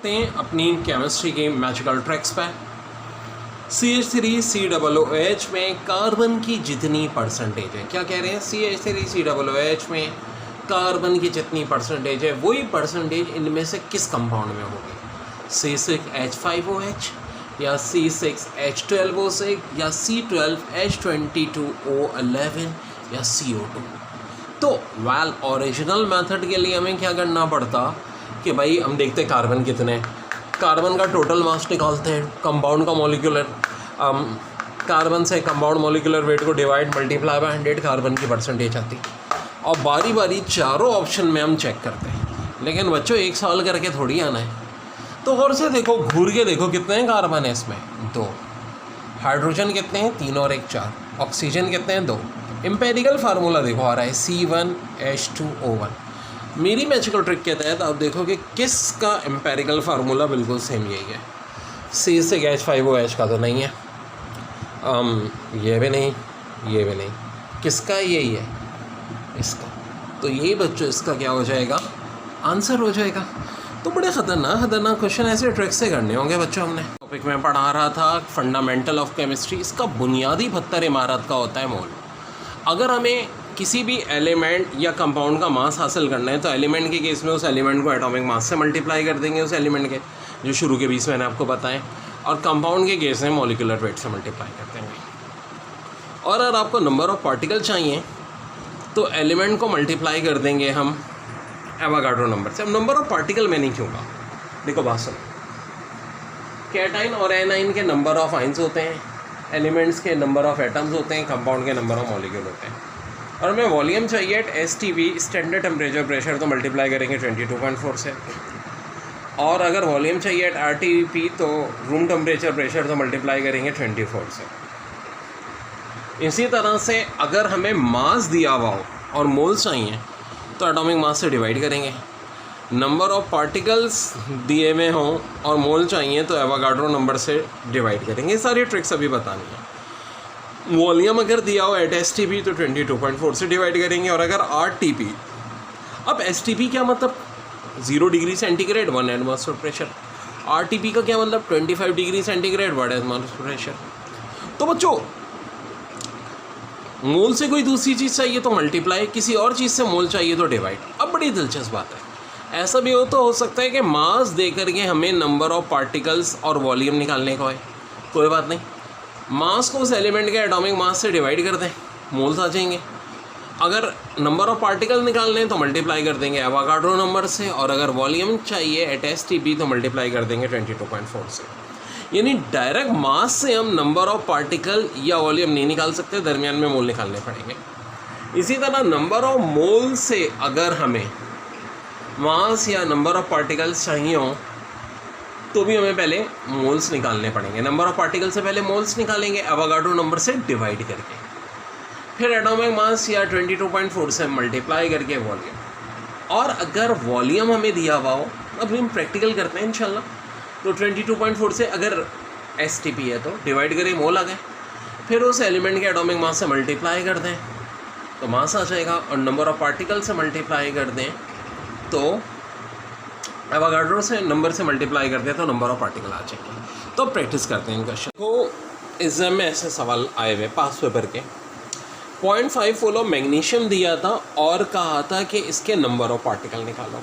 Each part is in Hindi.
अपनी केमिस्ट्री के मैजिकल ट्रैक्स पे CH3COOH में कार्बन की जितनी परसेंटेज है, क्या कह रहे हैं, CH3COOH में कार्बन की जितनी परसेंटेज है वही परसेंटेज इनमें से किस कंपाउंड में होगी, C6H5OH या C6H12O6 या C12H22O11 या CO2। तो ओरिजिनल मेथड के लिए हमें क्या करना पड़ता कि भाई हम देखते कार्बन कितने, कार्बन का टोटल मास निकालते हैं, कंपाउंड का मॉलिक्यूलर कार्बन से कंपाउंड मॉलिक्यूलर वेट को डिवाइड मल्टीप्लाई बाय 100 कार्बन की परसेंटेज आती, और बारी बारी चारों ऑप्शन में हम चेक करते हैं। लेकिन बच्चों एक सवाल करके थोड़ी आना है, तो और से देखो, घूर के देखो कितने हैं कार्बन है इसमें, 2, हाइड्रोजन कितने हैं, 3 और 1 4, ऑक्सीजन कितने हैं, 2। एम्पेरिकल फार्मूला देखो आ रहा है C1H2O1। मेरी मैजिकल ट्रिक के तहत आप देखो कि किसका एम्पेरिकल फार्मूला बिल्कुल सेम यही है, C6H5OH का तो नहीं है, ये भी नहीं, ये भी नहीं, किसका यही है, इसका। तो यही बच्चों इसका क्या हो जाएगा, आंसर हो जाएगा। तो बड़े ख़तरनाक क्वेश्चन ऐसे ट्रिक से करने होंगे बच्चों। हमने टॉपिक में पढ़ा रहा था फंडामेंटल ऑफ केमिस्ट्री, इसका बुनियादी पत्थर इमारत का होता है मोल। अगर हमें किसी भी एलिमेंट या कंपाउंड का मास हासिल करना है तो एलिमेंट के केस में उस एलिमेंट को एटॉमिक मास से मल्टीप्लाई कर देंगे, उस एलिमेंट के जो शुरू के 20 मैंने आपको बताएं, और कंपाउंड के केस में मॉलिक्यूलर वेट से मल्टीप्लाई कर देंगे। और अगर आपको नंबर ऑफ पार्टिकल चाहिए तो एलिमेंट को मल्टीप्लाई कर देंगे हम एवोगाड्रो नंबर से। अब नंबर ऑफ पार्टिकल में नहीं क्यों कहा, देखो बात सुनो, कैटाइन और एनाइन के नंबर ऑफ आइंस होते हैं, एलिमेंट्स के नंबर ऑफ एटम्स होते हैं, कंपाउंड के नंबर ऑफ मॉलिक्यूल होते हैं। और हमें वॉल्यूम चाहिए at STP standard temperature pressure, तो मल्टीप्लाई करेंगे 22.4 से। और अगर वॉल्यूम चाहिए एट RTP तो रूम टेम्परेचर प्रेशर, तो मल्टीप्लाई करेंगे 24 से। इसी तरह से अगर हमें मास दिया हुआ हो और मोल्स चाहिए तो एटॉमिक मास से डिवाइड करेंगे, नंबर ऑफ पार्टिकल्स दिए हुए हों और मोल चाहिए तो एवोगाड्रो नंबर से डिवाइड करेंगे। ये सारी ट्रिक्स अभी बतानी है। वॉल्यूम अगर दिया हो एट STP तो 22.4 से डिवाइड करेंगे, और अगर RTP, अब STP क्या मतलब 0 degree centigrade 1 atmosphere pressure, RTP का क्या मतलब 25 डिग्री सेंटीग्रेड 1 एटमॉस्फेयर प्रेशर। तो बच्चों मोल से कोई दूसरी चीज़ चाहिए तो मल्टीप्लाई, किसी और चीज़ से मोल चाहिए तो डिवाइड। अब बड़ी दिलचस्प बात है, ऐसा भी हो सकता है कि मास दे करके हमें नंबर ऑफ पार्टिकल्स और वॉल्यूम निकालने को है, कोई बात नहीं, मास को उस एलिमेंट के एटॉमिक मास से डिवाइड कर दें, मोल्स आ जाएंगे। अगर नंबर ऑफ पार्टिकल निकालने हैं तो मल्टीप्लाई कर देंगे एवोगाड्रो नंबर से, और अगर वॉल्यूम चाहिए एट STP तो मल्टीप्लाई कर देंगे 22.4 से। यानी डायरेक्ट मास से हम नंबर ऑफ पार्टिकल या वॉल्यूम नहीं निकाल सकते, दरमियान में मोल निकालने पड़ेंगे। इसी तरह नंबर ऑफ मोल से अगर हमें मास या नंबर ऑफ पार्टिकल्स चाहिए हों तो भी हमें पहले मोल्स निकालने पड़ेंगे। नंबर ऑफ पार्टिकल से पहले मोल्स निकालेंगे एवोगाड्रो नंबर से डिवाइड करके, फिर एटॉमिक मास या 22.4 से मल्टीप्लाई करके वॉल्यूम। और अगर वॉल्यूम हमें दिया हुआ हो, अभी हम प्रैक्टिकल करते हैं इंशाल्लाह, तो 22.4 से अगर STP है तो डिवाइड करें, मोल आ गए, फिर उस एलिमेंट के एटॉमिक मास से मल्टीप्लाई कर दें तो मास आ जाएगा, और नंबर ऑफ पार्टिकल से मल्टीप्लाई कर दें तो एवोगाड्रो से नंबर से मल्टीप्लाई कर दें तो नंबर ऑफ पार्टिकल आ जाएंगे। तो प्रैक्टिस करते हैं क्वेश्चन को। एग्जाम में ऐसे सवाल आए हुए पास पेपर के, 0.5 फुल ऑफ मैग्नीशियम दिया था और कहा था कि इसके नंबर ऑफ पार्टिकल निकालो।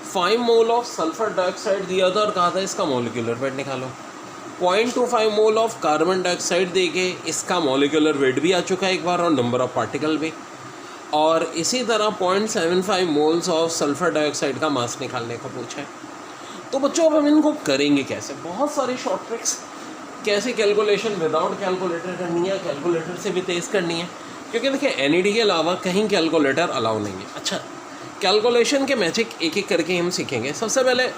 5 मोल ऑफ सल्फर डाइऑक्साइड दिया था और कहा था इसका मॉलिक्यूलर वेट निकालो। 0.25 मोल ऑफ कार्बन डाइऑक्साइड देके इसका मॉलिक्यूलर वेट भी आ चुका है एक बार, और नंबर ऑफ पार्टिकल भी। और इसी तरह 0.75 मोल्स ऑफ सल्फर डाइऑक्साइड का मास निकालने को पूछा है। तो बच्चों अब हम इनको करेंगे कैसे, बहुत सारी शॉर्ट ट्रिक्स, कैसे कैलकुलेशन विदाउट कैलकुलेटर करनी है, कैलकुलेटर से भी तेज़ करनी है, क्योंकि देखिए NED के अलावा कहीं कैलकुलेटर अलाउ नहीं है। अच्छा, कैलकुलेशन के मैजिक एक एक करके हम सीखेंगे। सबसे पहले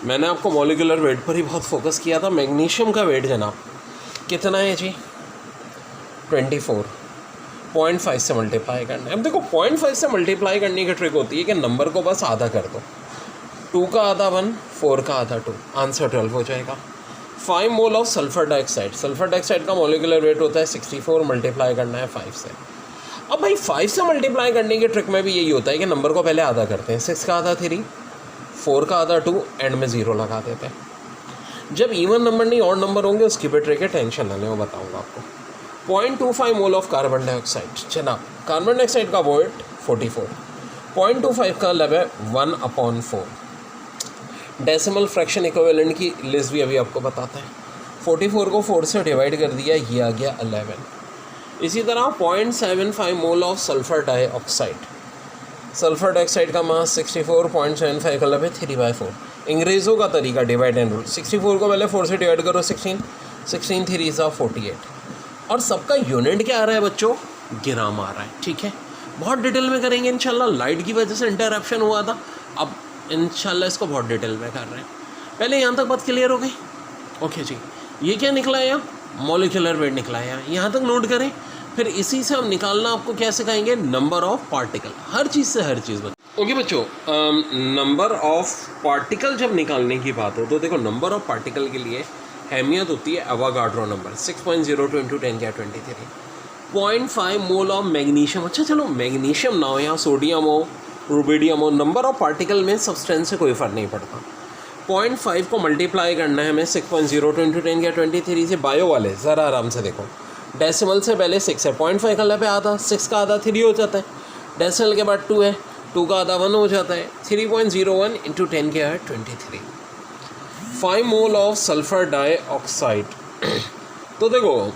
मैंने आपको मॉलिक्यूलर वेट पर ही बहुत फोकस किया था। मैग्नीशियम का वेट जनाब कितना है जी, 24, 0.5 से मल्टीप्लाई करना है। अब देखो 0.5 से मल्टीप्लाई करने की ट्रिक होती है कि नंबर को बस आधा कर दो, 2 का आधा 1, 4 का आधा 2, आंसर 12 हो जाएगा। 5 mole of sulphur dioxide, sulphur dioxide का मॉलिक्यूलर वेट होता है 64, मल्टीप्लाई करना है 5 से। अब भाई 5 से मल्टीप्लाई करने की ट्रिक में भी यही होता है कि नंबर को पहले आधा करते हैं। 6 का आधा 3, 4 का आधा 2, एंड में 0 लगा देते हैं। जब इवन नंबर नहीं ऑड नंबर होंगे उसकी भी ट्रिक है, टेंशन ना लें, वो बताऊँगा आपको। 0.25 मोल ऑफ कार्बन डाइऑक्साइड। चला, कार्बन डाइऑक्साइड का वेट 44, 0.25 का लब है 1/4। डेसिमल फ्रैक्शन इक्विवेलेंट की लिस्ट भी अभी आपको बताता है। 44 को 4 से डिवाइड कर दिया, ये आ गया 11। इसी तरह 0.75 mole of sulphur dioxide. Sulphur dioxide का मास 64, 0.75 का लब है 3/4। अंग्रेज़ों का तरीका डिवाइड एंड रूल। 64 को पहले 4 से डिवाइड करो, 16, 16 3 सा 48। और सबका यूनिट क्या आ रहा है बच्चों? ग्राम आ रहा है, ठीक है। बहुत डिटेल में करेंगे इंशाल्लाह, लाइट की वजह से इंटरप्शन हुआ था, अब इंशाल्लाह इसको बहुत डिटेल में कर रहे हैं। पहले यहाँ तक बात क्लियर हो गई? ओके जी, ये क्या निकला है यहाँ? मॉलिक्यूलर वेट निकला है यहाँ तक नोट करें। फिर इसी से हम निकालना आपको क्या सिखाएंगे? नंबर ऑफ पार्टिकल, हर चीज़ से हर चीज़ बच्चों। ओके बच्चों, नंबर ऑफ पार्टिकल जब निकालने की बात हो तो देखो, नंबर ऑफ पार्टिकल के लिए अहमियत होती है Avogadro number 6.02 × 10⁻23। 0.5 mole of magnesium. अच्छा चलो, मैग्नीशियम ना हो, यहाँ सोडियम हो, रुबिडियम हो, नंबर ऑफ पार्टिकल में सब्सटेंस से कोई फ़र्क नहीं पड़ता। 0.5 को मल्टीप्लाई करना है हमें 6.02 × 10⁻23 से। बायो वाले ज़रा आराम से देखो, डेसिमल से पहले 6 है, 0.5 का लब है आधा, 6 का आधा 3 हो जाता है, डेसिमल के बाद 2 है, 2 का आधा 1 हो जाता है, 3.01 × 10⁻23। 5 मोल ऑफ सल्फ़र डाइऑक्साइड। तो देखो,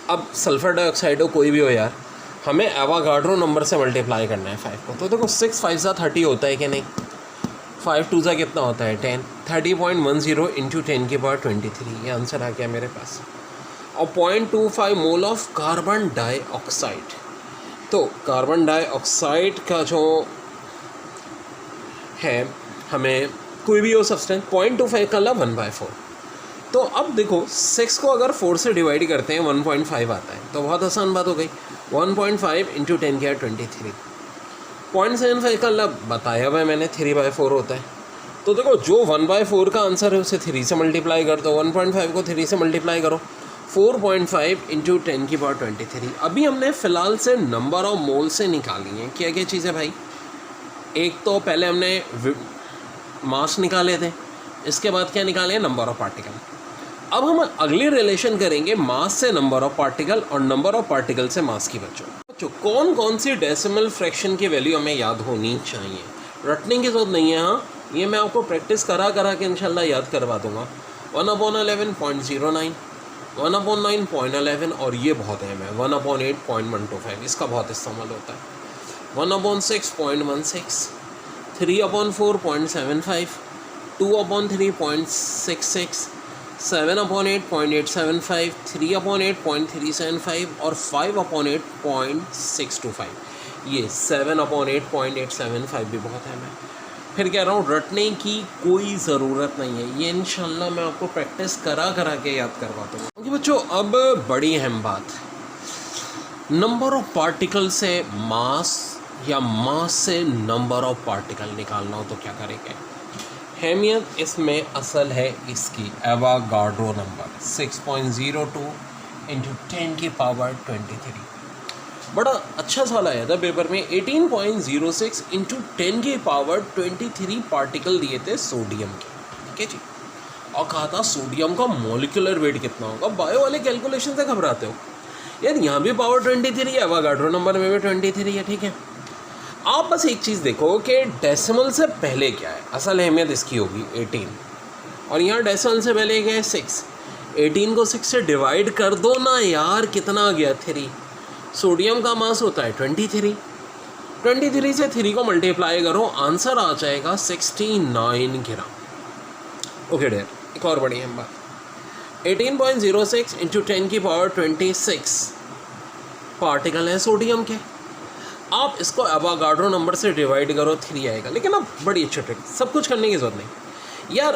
अब सल्फ़र डाइऑक्साइड हो कोई भी हो यार, हमें एवोगाड्रो नंबर से मल्टीप्लाई करना है 5 को। तो देखो 6 5 सा 30 होता है कि नहीं, 5 2 सा कितना होता है 10, 30.10 × 10⁻23, ये आंसर आ गया मेरे पास। और 0.25 मोल ऑफ कार्बन डाइऑक्साइड। तो कार्बन डाइऑक्साइड का जो है, हमें कोई भी हो सब्सटेंस, 0.25 का लब 1/4। तो अब देखो 6 को अगर 4 से डिवाइड करते हैं 1.5 आता है, तो बहुत आसान बात हो गई, 1.5 × 10⁻23। 0.75 का लब बताया हुआ है मैंने, 3/4 होता है। तो देखो जो 1/4 का आंसर है उसे 3 से मल्टीप्लाई कर दो, 1.5 को 3 से मल्टीप्लाई करो, 4.5 × 10⁻23। अभी हमने फ़िलहाल से नंबर ऑफ मोल से निकाली हैं। क्या क्या चीज़ है भाई? एक तो पहले हमने मास निकाले थे, इसके बाद क्या निकाले? Number of particle. अब हम अगली रिलेशन करेंगे मास से नंबर ऑफ पार्टिकल और नंबर ऑफ पार्टिकल से मास की। बच्चों कौन कौन सी डेसिमल फ्रैक्शन की वैल्यू हमें याद होनी चाहिए? रटने की जरूरत नहीं है, हाँ, ये मैं आपको प्रैक्टिस करा के इंशाल्लाह याद करवा दूंगा। 1/11.09, 1/9.11, और ये बहुत अहम है 1/8.125, इसका बहुत इस्तेमाल होता है। 1/6.16, 3/4.75, 2/3.66, 7/8.875, 3/8.375 और 5/8.625। ये 7/8.875 भी बहुत अहम है। फिर कह रहा हूँ, रटने की कोई ज़रूरत नहीं है, ये इंशाल्लाह मैं आपको प्रैक्टिस करा के याद करवा दूँगा। क्योंकि बच्चों अब बड़ी अहम बात, नंबर ऑफ पार्टिकल से मास या मास से नंबर ऑफ पार्टिकल निकालना हो तो क्या करेंगे? अहमियत इसमें असल है इसकी एवोगाड्रो नंबर 6.02 × 10⁻23। बड़ा अच्छा सवाल आया था पेपर में, 18.06 × 10⁻23 पार्टिकल दिए थे सोडियम के, ठीक है जी, और कहा था सोडियम का मॉलिक्यूलर वेट कितना होगा। बायो वाले कैलकुलेशन से घबराते हो यार, यहाँ भी पावर 23 है, एवोगाड्रो नंबर में भी 23 है, ठीक है। आप बस एक चीज़ देखो कि डेसिमल से पहले क्या है, असल अहमियत इसकी होगी 18, और यहाँ डेसिमल से पहले क्या है 6। 18 को 6 से डिवाइड कर दो ना यार, कितना आ गया 3। सोडियम का मास होता है 23, 23 से 3 को मल्टीप्लाई करो, आंसर आ जाएगा 69 ग्राम। ओके डेयर, एक और बड़ी अहम बात, 18.06 × 10⁻26 पार्टिकल है सोडियम के। आप इसको एवोगाड्रो नंबर से डिवाइड करो, 3 आएगा। लेकिन अब बड़ी अच्छी ट्रिक, सब कुछ करने की ज़रूरत नहीं यार,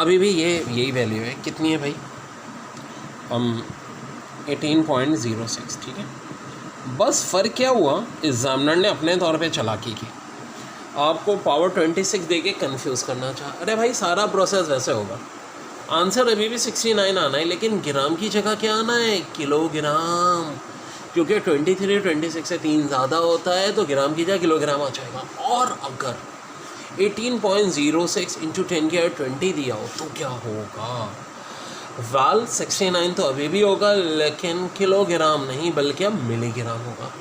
अभी भी यही वैल्यू है, कितनी है भाई? 18.06, ठीक है। बस फ़र्क क्या हुआ, एग्जामिनर ने अपने तौर पे चालाकी की, आपको पावर 26 दे के कन्फ्यूज़ करना चाहा। अरे भाई सारा प्रोसेस वैसे होगा, आंसर अभी भी 69 आना है, लेकिन ग्राम की जगह क्या आना है? किलोग्राम, क्योंकि 23 26 से 3 ज़्यादा होता है तो ग्राम की जगह किलोग्राम आ जाएगा। और अगर 18.06 इंटू 10⁻20 दिया हो तो क्या होगा? वाल 69 तो अभी भी होगा, लेकिन किलोग्राम नहीं बल्कि अब मिलीग्राम होगा,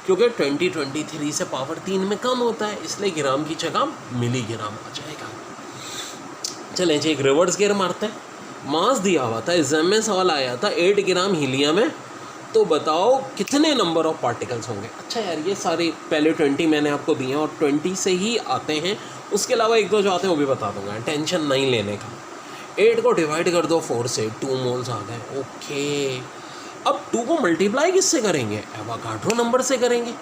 क्योंकि 2023 से पावर 3 में कम होता है, इसलिए ग्राम की जगह मिलीग्राम आ जाएगा। चलें जी, एक रिवर्स गियर मारते हैं। मास दिया हुआ था, एग्जाम में सवाल आया था 8 ग्राम हीलियम है, तो बताओ कितने नंबर ऑफ पार्टिकल्स होंगे। अच्छा यार, ये सारे पहले 20 मैंने आपको दिए और 20 से ही आते हैं, उसके अलावा एक दो जो आते हैं वो भी बता दूंगा, टेंशन नहीं लेने का। 8 को डिवाइड कर दो 4 से, 2 मोल्स आ गए। ओके, अब 2 को मल्टीप्लाई किससे करेंगे? एवोगाड्रो नंबर से करेंगे।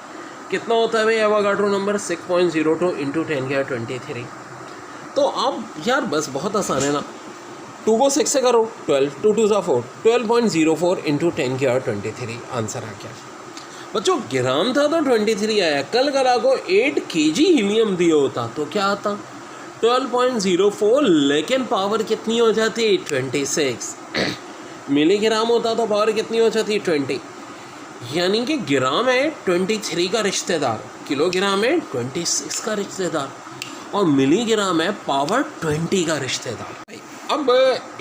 कितना होता है भाई एवोगाड्रो नंबर? 6.02 इंटू 10⁻23। तो आप यार बस बहुत आसान है ना, 2 को 6 से करो, 12, 2 2 4, 12.04 इंटू 10⁻23 आंसर आ गया। बच्चों ग्राम था तो 23 आया, कल करा को 8 kg हीलियम दिया होता तो क्या आता? 12.04, लेकिन पावर कितनी हो जाती? 26। मिलीग्राम होता तो पावर कितनी हो जाती? 20। यानी कि ग्राम है 23 का रिश्तेदार, किलोग्राम है 26 का रिश्तेदार, और मिलीग्राम है पावर 20 का रिश्तेदार। अब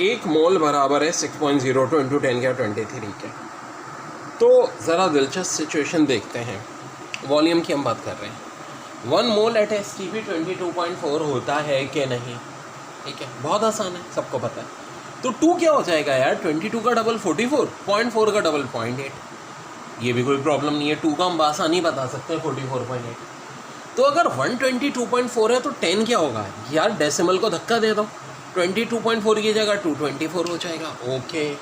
1 मोल बराबर है 6.02 इंटू 10⁻23 के। तो ज़रा दिलचस्प सिचुएशन देखते हैं, वॉल्यूम की हम बात कर रहे हैं। 1 मोल एट STP 22.4 होता है कि नहीं? ठीक है, बहुत आसान है, सबको पता है। तो 2 क्या हो जाएगा यार? 22 का डबल 44, 0.4 का डबल 0.8। ये भी कोई प्रॉब्लम नहीं है, 2 का हम बासानी बता सकते हैं 44.8। तो अगर 122.4 है तो 10 क्या होगा यार? डेसिमल को धक्का दे दो, 22.4 की जगह 224 हो जाएगा। ओके,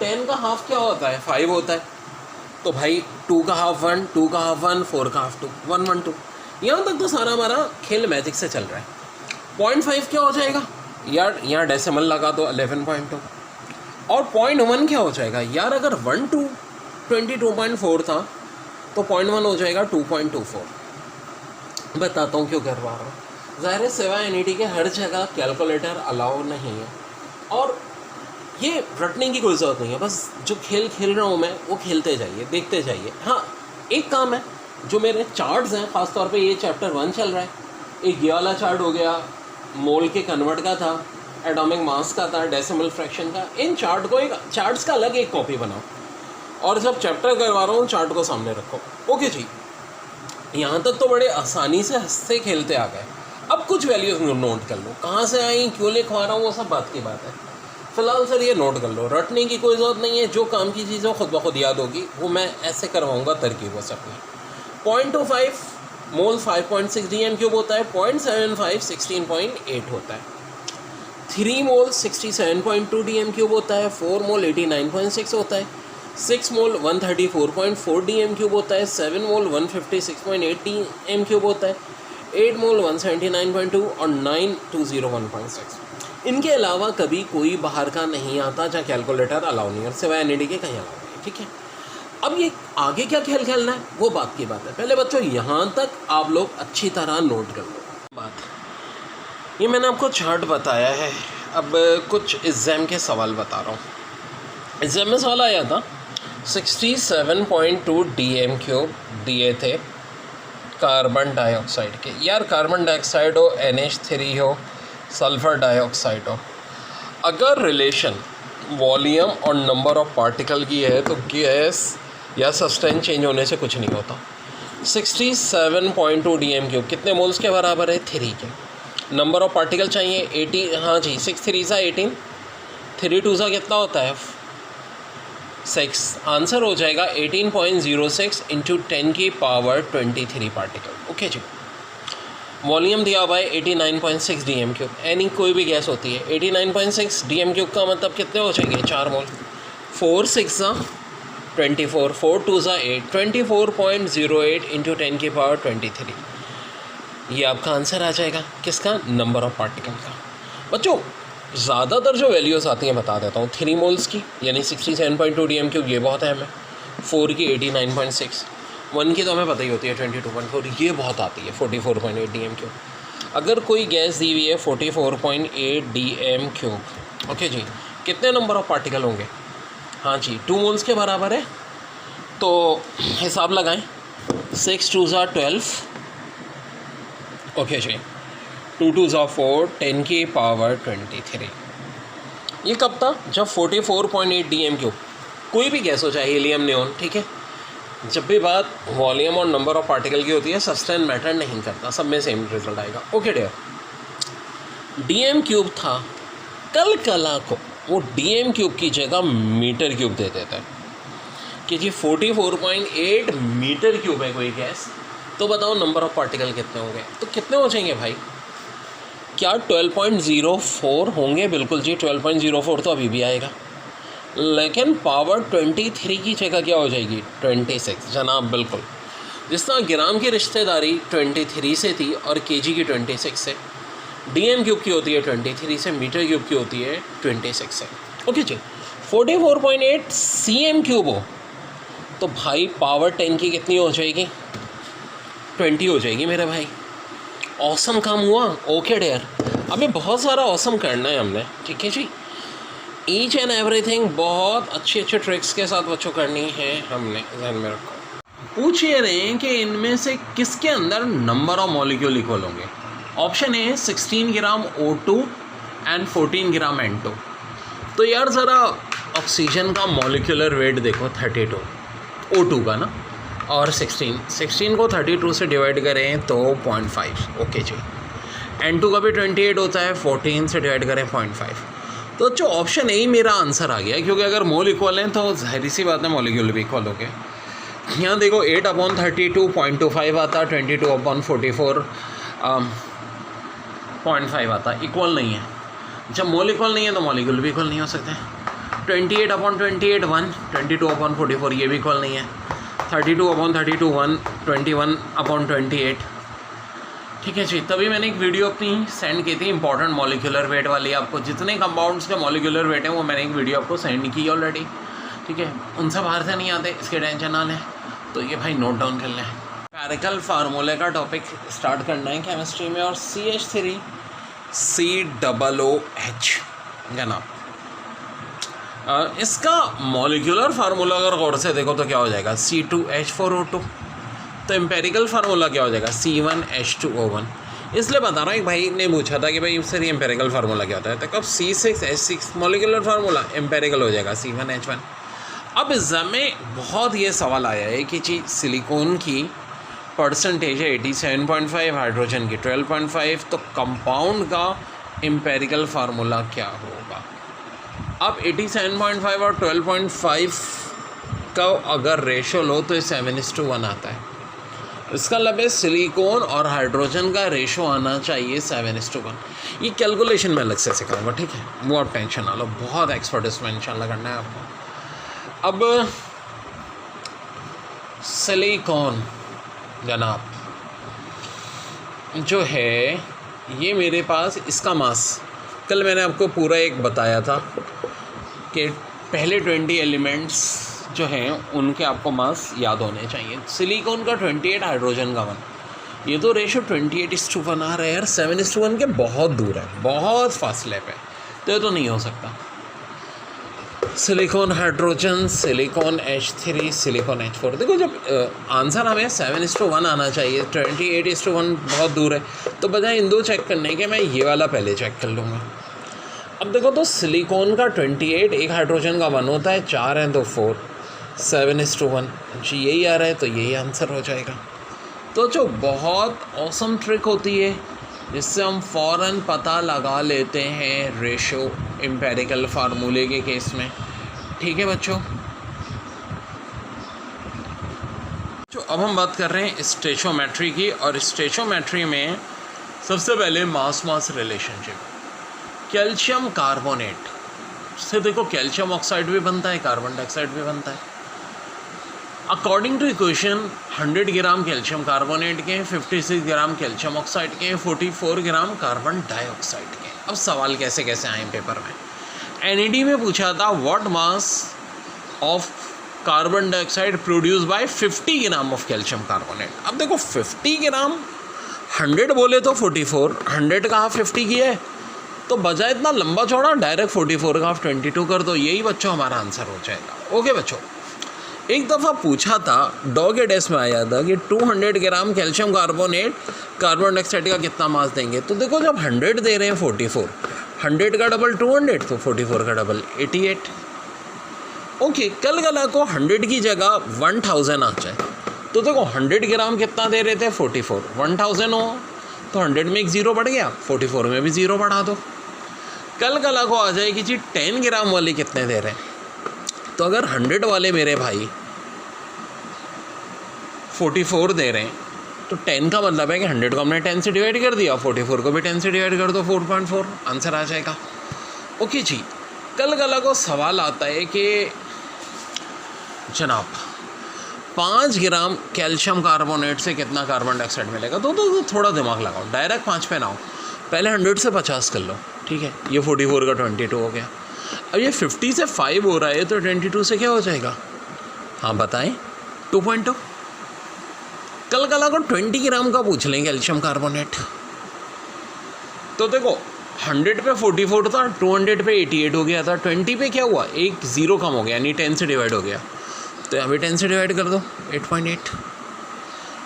10 का हाफ क्या होता है? 5 होता है। तो भाई 2 का हाफ 1, 2 का हाफ 1, 4 का हाफ 2, 1 1 2। यहाँ तक तो सारा हमारा खेल मैजिक से चल रहा है। 0.5 क्या हो जाएगा यार? यहाँ डेसिमल लगा दो 11.2। और 0.1 क्या हो जाएगा यार? अगर 1 to 22.4 था तो 0.1 हो जाएगा 2.24। बताता हूँ क्यों करवा रहा हूँ। ज़ाहिर है सिवाय NET के हर जगह कैलकुलेटर अलाउ नहीं है, और ये रटने की कोई ज़रूरत नहीं है, बस जो खेल खेल रहा हूँ मैं वो खेलते जाइए, देखते जाइए। हाँ, एक काम है, जो मेरे चार्ट्स हैं, ख़ासतौर पे ये चैप्टर 1 चल रहा है, एक ये वाला चार्ट हो गया, मोल के कन्वर्ट का था, एटॉमिक मास का था, डेसिमल फ्रैक्शन का। इन चार्ट को एक चार्ट्स का अलग एक कॉपी बनाओ, और जब चैप्टर करवा रहा हूँ चार्ट को सामने रखो। ओके जी, यहाँ तक तो बड़े आसानी से हंसते खेलते आ गए। अब कुछ वैल्यूज़ नोट कर लो, कहाँ से आई, क्यों लिखवा रहा हूँ, वो सब बात की बात है। फ़िलहाल सर ये नोट कर लो, रटने की कोई ज़रूरत नहीं है, जो काम की चीज़ें खुद ब खुद याद होगी वो मैं ऐसे करवाऊँगा तरकीबों से अपनी। 0.25 मोल 5.6 dm³ होता है, 0.75 16.8 होता है, 3 मोल 67.2 dm³ होता है, 4 मोल 89.6 होता है, 6 मोल 134.4 dm³ होता है, 7 मोल 156.8 dm³ होता है, 8 मोल 179.2 और 9 201.6। इनके अलावा कभी कोई बाहर का नहीं आता जहाँ कैलकुलेटर अलाउ नहीं है, सिवाय NET के कहीं अलाउ नहीं है। ठीक है, अब ये आगे क्या खेल खेलना है वो बात की बात है। पहले बच्चों यहाँ तक आप लोग अच्छी तरह नोट कर लो बात। ये मैंने आपको चार्ट बताया है, अब कुछ एग्ज़ाम के सवाल बता रहा हूँ। एग्ज़ाम में सवाल आया था 67.2 dm³ दिए थे कार्बन डाइऑक्साइड के। यार कार्बन डाइऑक्साइड हो, NH3 हो, सल्फ़र डाइऑक्साइड हो, अगर रिलेशन वॉल्यूम और नंबर ऑफ पार्टिकल की है तो गैस या सब्सटेंस चेंज होने से कुछ नहीं होता। 67.2 dm³ कितने मोल्स के बराबर है? 3 के। नंबर ऑफ पार्टिकल चाहिए 80, हाँ जी 6 3 सा 18, 3 2 सा कितना होता है? 6। आंसर हो जाएगा 18.06 इंटू 10 की पावर 23 पार्टिकल। ओके जी, वॉल्यूम दिया हुआ है 89.6 dm³, एनी कोई भी गैस होती है। 89.6 dm³ का मतलब कितने हो जाएंगे? 4 मोल। 4 6 24, 4 2 8, 24.08 इंटू 10 की पावर 23। ये आपका आंसर आ जाएगा किसका? नंबर ऑफ पार्टिकल का। बच्चों ज़्यादातर जो वैल्यूज़ आती हैं बता देता हूँ। 3 मोल्स की यानी 67.2 dm³, ये बहुत अहम है। 4 की 89.6, 1 की तो हमें पता ही होती है 22.4, ये बहुत आती है 44.8 dm³। अगर कोई गैस दी हुई है 44.8 dm³, ओके जी, कितने नंबर ऑफ पार्टिकल होंगे? हाँ जी 2 मोल्स के बराबर है, तो हिसाब लगाएं। 6 2 12, ओके जी, 2 2 ज़ा 4, 10 की पावर 23। ये कब था? जब 44.8 DM³ कोई भी गैस हो, चाहे हीलियम, नियॉन, ठीक है। जब भी बात वॉल्यूम और नंबर ऑफ पार्टिकल की होती है, सब्सटेंस मैटर नहीं करता, सब में सेम रिजल्ट आएगा। ओके डियर, DM³ था, कल कला को वो DM³ की जगह मीटर क्यूब दे देता है कि जी 44.8 मीटर क्यूब है कोई गैस, तो बताओ नंबर ऑफ पार्टिकल कितने होंगे? तो कितने हो जाएंगे भाई? क्या 12.04 होंगे? बिल्कुल जी, 12.04 तो अभी भी आएगा, लेकिन पावर 23 की जगह क्या हो जाएगी? 26 जनाब, बिल्कुल। जिस तरह ग्राम की रिश्तेदारी 23 से थी और केजी की 26 से, DM³ की होती है 23 से, मीटर क्यूब की होती है 26 से। ओके जी, 44.8 cm³ हो तो भाई पावर 10 की कितनी हो जाएगी? 20 हो जाएगी मेरे भाई। ऑसम काम हुआ। ओके डियर, अभी बहुत सारा ऑसम करना है हमने, ठीक है जी। ईच एंड एवरीथिंग बहुत अच्छे अच्छे ट्रिक्स के साथ बच्चों करनी है हमने, ध्यान में रखो। पूछ ये रहे हैं कि इनमें से किसके अंदर नंबर ऑफ मॉलिक्यूल इक्वल होंगे। Option A 16 gram O2 and 14 gram N2। तो यार ज़रा ऑक्सीजन का मॉलिक्यूलर वेट देखो 32, O2 का ना, और 16 को 32 से डिवाइड करें तो 0.5। ओके जी, N2 का भी 28 होता है, 14 से डिवाइड करें 0.5। तो जो ऑप्शन ए मेरा आंसर आ गया, क्योंकि अगर मोल इक्वल हैं तो जाहिर सी बात है मॉलिक्यूल भी इक्वल हो गए। यहाँ देखो 8/32 0.25 आता, 22/44 0.5 आता, इक्वल नहीं है। जब मोल इक्वल नहीं है तो मॉलिक्यूल भी इक्वल नहीं हो सकते। 28/28 1, 22/44 ये भी इक्वल नहीं है। 32/32 1, 21/28, ठीक है जी। तभी मैंने एक वीडियो अपनी सेंड की थी इंपॉर्टेंट मॉलिक्यूलर वेट वाली, आपको जितने कंपाउंड्स के मॉलिक्यूलर वेट हैं वो मैंने एक वीडियो आपको सेंड की ऑलरेडी, ठीक है। उनसे बाहर से नहीं आते, इसके टेंशन ना लें, तो ये भाई नोट डाउन कर लें। एम्पिरिकल फार्मूले का टॉपिक स्टार्ट करना है केमिस्ट्री में, और CH3COOH जनाब, इसका मॉलिक्यूलर फार्मूला अगर गौर से देखो तो क्या हो जाएगा? C2H4O2। तो एम्पेरिकल फार्मूला क्या हो जाएगा? C1H2O1। इसलिए बता रहा हूँ, एक भाई ने पूछा था कि भाई इससे एम्पेरिकल फार्मूला क्या होता है, तो कब C6H6 मॉलिक्यूलर फार्मूला एम्पेरिकल हो जाएगा C1H1। अब एग्जाम में बहुत ये सवाल आया है कि जी सिलिकॉन की परसेंटेज है 87.5, हाइड्रोजन की 12.5, तो कंपाउंड का एम्पेरिकल फार्मूला क्या होगा? अब 87.5 और 12.5 का अगर रेशो लो तो 7:1 आता है। इसका मतलब है सिलिकॉन और हाइड्रोजन का रेशो आना चाहिए 7:1। ये कैलकुलेशन में अलग से सिखाऊंगा, ठीक है, वो आप टेंशन ना लो, बहुत एक्सपर्ट इसमें इंशाल्लाह करना है आपको। अब सिलिकॉन जनाब जो है, ये मेरे पास इसका मास कल मैंने आपको पूरा एक बताया था कि पहले 20 एलिमेंट्स जो हैं उनके आपको मास याद होने चाहिए। सिलिकॉन का 28, हाइड्रोजन का 1, ये तो रेशो 28:1 आ रहा है यार, 7:1 के बहुत दूर है, बहुत फासले पे, तो ये तो नहीं हो सकता। Silicon hydrogen, silicon H3, silicon H4। देखो जब आंसर हमें 7:1 आना चाहिए, 28:1 बहुत दूर है, तो बजाय इन दो चेक करने के मैं ये वाला पहले चेक कर लूँगा। अब देखो तो सिलिकॉन का 28, एक हाइड्रोजन का 1 होता है, 4 हैं तो 4, 7:1 जी, यही आ रहा है, तो यही आंसर हो जाएगा। तो जो बहुत ऑसम ट्रिक होती है जिससे हम फ़ौरन पता लगा लेते हैं रेशो एम्पेरिकल फार्मूले के केस में, ठीक है बच्चों। जो अब हम बात कर रहे हैं स्टोइचियोमेट्री की, और स्टोइचियोमेट्री में सबसे पहले मास मास रिलेशनशिप। कैल्शियम कार्बोनेट से देखो कैल्शियम ऑक्साइड भी बनता है, कार्बन डाइऑक्साइड भी बनता है। According to equation 100 gram calcium carbonate के, 56 ग्राम कैल्शियम ऑक्साइड के, 44 ग्राम कार्बन डाइऑक्साइड के। अब सवाल कैसे कैसे आए पेपर में। NED में पूछा था what mass of carbon dioxide produce by 50 gram of calcium carbonate. अब देखो 50 ग्राम, 100 बोले तो 44, 100 का हाफ 50 किया है, तो बजाय इतना लंबा चौड़ा डायरेक्ट 44 का हाफ 22 कर दो, यही बच्चों हमारा आंसर हो जाएगा। ओके बच्चों, एक दफ़ा पूछा था डॉ के टेस्ट में आया था कि 200 ग्राम कैल्शियम कार्बोनेट कार्बन डाइऑक्साइड का कितना मास देंगे। तो देखो जब 100 दे रहे हैं 44, 100 का डबल 200, तो 44 का डबल 88। ओके, कल कला को 100 की जगह 1000 आ जाए तो देखो 100 ग्राम कितना दे रहे थे 44, 1000 हो तो 100 में एक ज़ीरो बढ़ गया, 44 में भी ज़ीरो बढ़ा दो। कल कला को आ जाएगी जी 10 ग्राम वाले कितने दे रहे हैं। तो अगर 100 वाले मेरे भाई 44 दे रहे हैं तो 10 का मतलब है कि 100 को हमने 10 से डिवाइड कर दिया, 44 को भी 10 से डिवाइड कर दो, 4.4 आंसर आ जाएगा। ओके जी, कल कला को सवाल आता है कि जनाब 5 ग्राम कैल्शियम कार्बोनेट से कितना कार्बन डाइऑक्साइड मिलेगा। तो थोड़ा दिमाग लगाओ, डायरेक्ट 5 पे ना हो, पहले 100 से 50 कर लो, ठीक है। ये 44 का 22 हो गया। अब ये 50 से 5 हो रहा है तो 22 से क्या हो जाएगा, हाँ बताएं, 2.2। कल कला को 20 ग्राम का पूछ लें कैल्शियम कार्बोनेट, तो देखो 100 पे 44 था, 200 पे 88 हो गया था, 20 पे क्या हुआ, एक ज़ीरो कम हो गया, यानी 10 से डिवाइड हो गया, तो यहाँ भी 10 से डिवाइड कर दो, 8.8।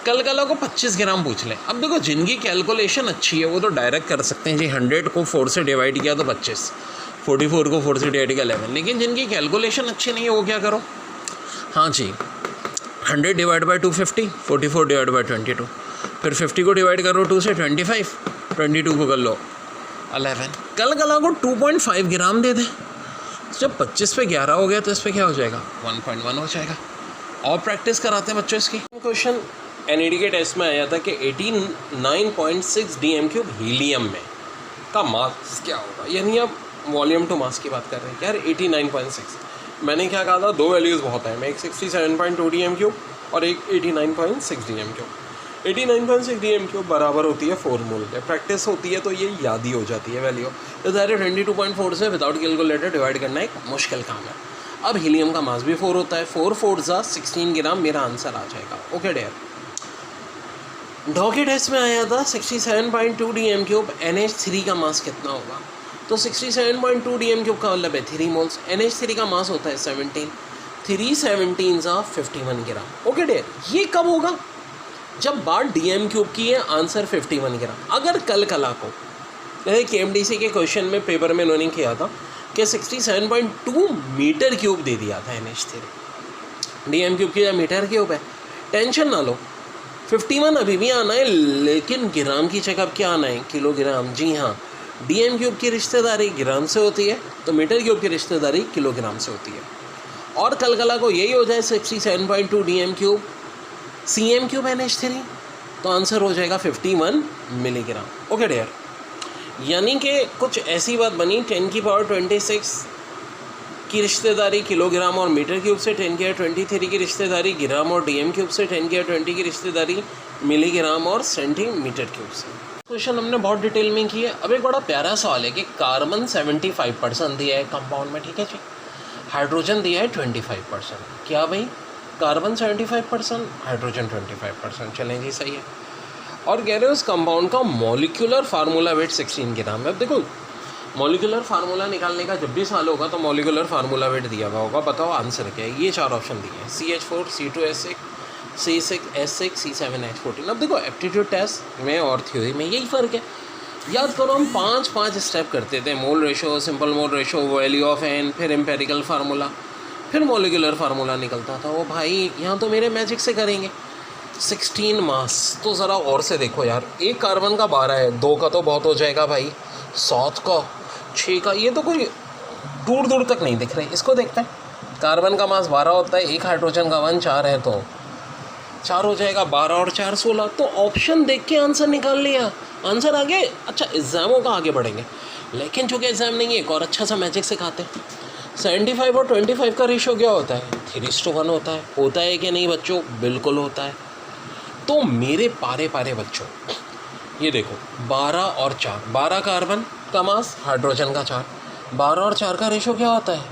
कल कला को 25 ग्राम पूछ लें। अब देखो जिनकी कैलकुलेशन अच्छी है वो तो डायरेक्ट कर सकते हैं जी, 100 को 4 से डिवाइड किया तो 25, 44 को 4 से डिवाइड किया 11। लेकिन जिनकी कैलकुलेशन अच्छी नहीं है वो क्या करो, हाँ जी 100 डिवाइड बाई 250, 44 डिवाइड बाई 22, फिर 50 को डिवाइड करो 2 से 25, 22 को कर लो 11। कल कला को 2.5 ग्राम दे दें, जब 25 पे 11 हो गया तो इस पर क्या हो जाएगा, 1.1 हो जाएगा। और प्रैक्टिस कराते हैं बच्चों इसकी। क्वेश्चन एनईडी के टेस्ट में आया था कि 89.6 DM³ हीलियम में का मास क्या होगा, यानी अब वॉल्यूम टू मास की बात कर रहे हैं। यार 89.6 मैंने क्या कहा था, दो वैल्यूज़ बहुत हैं, एक 67.2 DM³ और एक 89.6 DM³। 89.6 DM³ बराबर होती है 4 मोल के। प्रैक्टिस होती है तो ये याद ही हो जाती है वैल्यू। तो डायरेक्ट 22.4 से विदाउट कैलकुलेटर डिवाइड करना एक मुश्किल काम है। अब हीलियम का मास भी 4 होता है, 4 4 16 ग्राम, मेरा आंसर आ जाएगा। ओके डेयर, डॉ के टेस्ट में आया था 67.2 DM³ NH3 का मास कितना होगा। तो 67.2 DM³ का मतलब है 3 मोल्स, NH3 का मास होता है 17, 3 17 51 ग्राम। ओके डेयर, ये कब होगा, जब बात DM³ की है, आंसर 51 ग्राम। अगर कल कला को KMDC के क्वेश्चन में पेपर में उन्होंने किया था कि 67.2 मीटर क्यूब दे दिया था NH3, DM³ की या मीटर क्यूब है, टेंशन ना लो, 51 अभी भी आना है, लेकिन ग्राम की जगह क्या आना है, किलोग्राम। जी हाँ, DM³ की रिश्तेदारी ग्राम से होती है तो मीटर क्यूब की रिश्तेदारी किलोग्राम से होती है। और कल कला को यही हो जाए 67.2 DM³ CM³ NH3, तो आंसर हो जाएगा 51 मिलीग्राम। ओके डेयर, यानी कि कुछ ऐसी बात बनी, 10⁻26 की रिश्तेदारी किलोग्राम और मीटर क्यूब से, 10⁻23 की रिश्तेदारी ग्राम और DM³ से, 10⁻20 की रिश्तेदारी मिलीग्राम और सेंटीमीटर क्यूब से। क्वेश्चन हमने बहुत डिटेल में की है। अब एक बड़ा प्यारा सवाल है कि कार्बन 75% दिया है कंपाउंड में, ठीक है जी, हाइड्रोजन दिया है 25%। क्या भाई, कार्बन 75%, हाइड्रोजन 25%, चलें जी सही है। और कह रहे हो उस कंपाउंड का मॉलिक्यूलर फार्मूला वेट 16 ग्राम है। अब देखो मॉलिक्यूलर फार्मूला निकालने का जब भी सवाल होगा तो मॉलिक्यूलर फार्मूला वेट दिया हुआ होगा, बताओ आंसर क्या है। ये 4 ऑप्शन दिए हैं, CH4 C2S6 C6S6 C7H14। अब देखो एप्टीट्यूड टेस्ट में और थ्योरी में यही फ़र्क है। याद करो हम 5 स्टेप करते थे, mole ratio, simple mole ratio, value of N, फिर एम्पेरिकल फार्मूला, फिर मॉलिक्यूलर फार्मूला निकलता था। वो भाई यहाँ तो मेरे मैजिक से करेंगे। 16 मास तो ज़रा और से देखो यार, एक कार्बन का 12 है, 2 का तो बहुत हो जाएगा भाई, 7 का, 6 का, ये तो कोई दूर दूर तक नहीं दिख रहे। इसको देखते हैं, कार्बन का मास 12 होता है, एक हाइड्रोजन का 1 4 है, तो 4 हो जाएगा, 12 और 4 16। तो ऑप्शन देख के आंसर निकाल लिया, आंसर आगे। अच्छा एग्ज़ामों का आगे बढ़ेंगे, लेकिन चूँकि एग्ज़ाम नहीं है एक और अच्छा सा मैजिक सिखाते हैं। 75 और 25 का रेशो क्या होता है, 3:1 होता है कि नहीं बच्चों, बिल्कुल होता है। तो मेरे पारे बच्चों ये देखो 12 और 4, 12 कार्बन का मास, हाइड्रोजन का 4, 12 और 4 का रेशो क्या होता है,